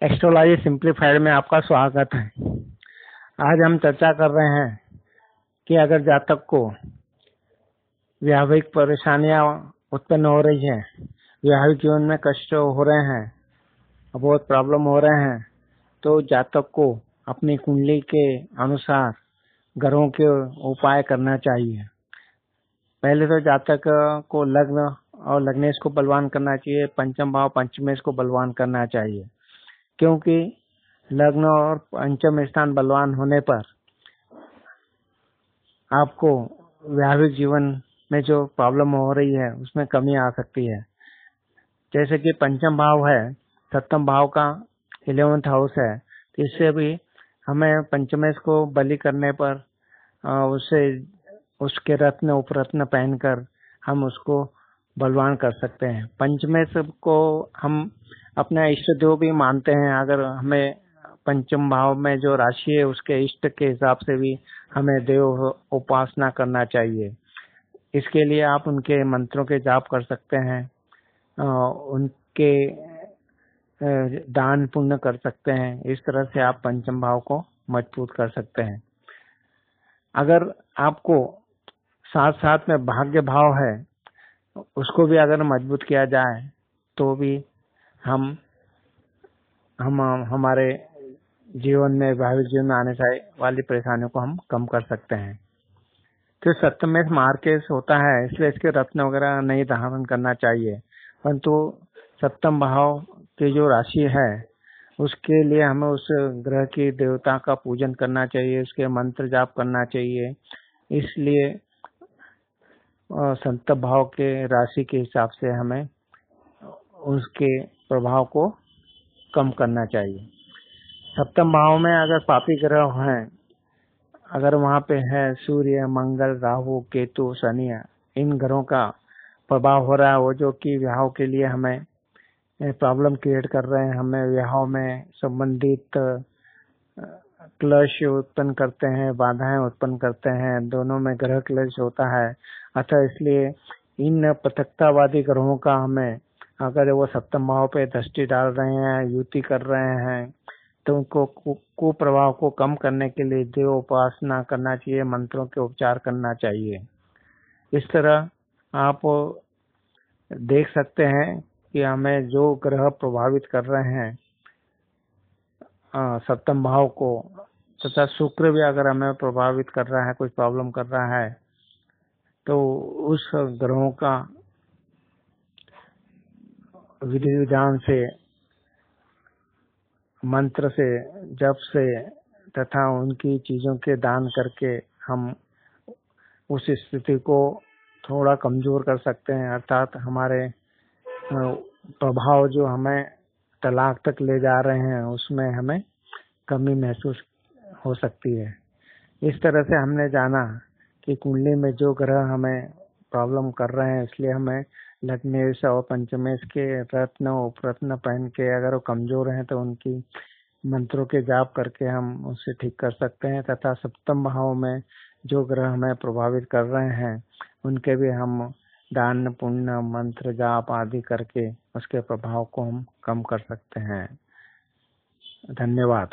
Astrology simplified में आपका स्वागत है। आज हम चर्चा कर रहे हैं कि अगर जातक को वैवाहिक परेशानियां उत्पन्न हो रही है, वैवाहिक जीवन में कष्ट हो रहे हैं, बहुत प्रॉब्लम हो रहे हैं, तो जातक को अपनी कुंडली के अनुसार ग्रहों के उपाय करना चाहिए। पहले तो जातक को लग्न और लग्नेश को बलवान करना चाहिए, पंचम भाव पंचमेश को बलवान करना चाहिए, क्योंकि लग्न और पंचम स्थान बलवान होने पर आपको वैवाहिक जीवन में जो प्रॉब्लम हो रही है उसमें कमी आ सकती है। जैसे कि पंचम भाव है, सप्तम भाव का 11th हाउस है, तो इससे भी हमें पंचमेश को बलि करने पर उसे उसके रत्न उपरत्न पहनकर हम उसको बलवान कर सकते हैं। पंचमेश को हम अपना इष्ट देव भी मानते हैं। अगर हमें पंचम भाव में जो राशि है उसके इष्ट के हिसाब से भी हमें देव उपासना करना चाहिए। इसके लिए आप उनके मंत्रों के जाप कर सकते हैं, उनके दान पुण्य कर सकते हैं। इस तरह से आप पंचम भाव को मजबूत कर सकते हैं। अगर आपको साथ साथ में भाग्य भाव है, उसको भी अगर मजबूत किया जाए तो भी हम हमारे जीवन में वैवाहिक जीवन में आने वाली परेशानियों को हम कम कर सकते हैं। तो सप्तमेश मार्केश होता है, इसलिए इसके रत्न वगैरह नहीं धारण करना चाहिए, परंतु सप्तम भाव की जो राशि है उसके लिए हमें उस ग्रह की देवता का पूजन करना चाहिए, उसके मंत्र जाप करना चाहिए। इसलिए सप्तम भाव के राशि के हिसाब से हमें उसके प्रभाव को कम करना चाहिए। सप्तम भाव में अगर पापी ग्रह हैं, अगर वहां पे है सूर्य, मंगल, राहु, केतु, शनि, इन ग्रहों का प्रभाव हो रहा है, वो जो कि विवाह के लिए हमें प्रॉब्लम क्रिएट कर रहे हैं, हमें विवाह में संबंधित क्लेश उत्पन्न करते हैं, बाधाएं उत्पन्न करते हैं, दोनों में ग्रह क्लेश होता है। अतः इसलिए इन पृथकतावादी ग्रहों का हमें, अगर वो सप्तम भाव पे दृष्टि डाल रहे हैं, युति कर रहे हैं, तो उनको कुप्रभाव को कम करने के लिए देव उपासना करना चाहिए, मंत्रों के उपचार करना चाहिए। इस तरह आप देख सकते हैं कि हमें जो ग्रह प्रभावित कर रहे हैं सप्तम भाव को, तथा शुक्र भी अगर हमें प्रभावित कर रहा है, कुछ प्रॉब्लम कर रहा है, तो उस ग्रहों का विधि विधान से, मंत्र से, जप से तथा उनकी चीजों के दान करके हम उस स्थिति को थोड़ा कमजोर कर सकते हैं। अर्थात हमारे प्रभाव जो हमें तलाक तक ले जा रहे हैं उसमें हमें कमी महसूस हो सकती है। इस तरह से हमने जाना कि कुंडली में जो ग्रह हमें प्रॉब्लम कर रहे हैं, इसलिए हमें लग्नेश और पंचमेश के रत्न उपरत्न पहन के, अगर वो कमजोर हैं तो उनकी मंत्रों के जाप करके हम उसे ठीक कर सकते हैं। तथा सप्तम भाव में जो ग्रह हमें प्रभावित कर रहे हैं उनके भी हम दान पुण्य मंत्र जाप आदि करके उसके प्रभाव को हम कम कर सकते हैं। धन्यवाद।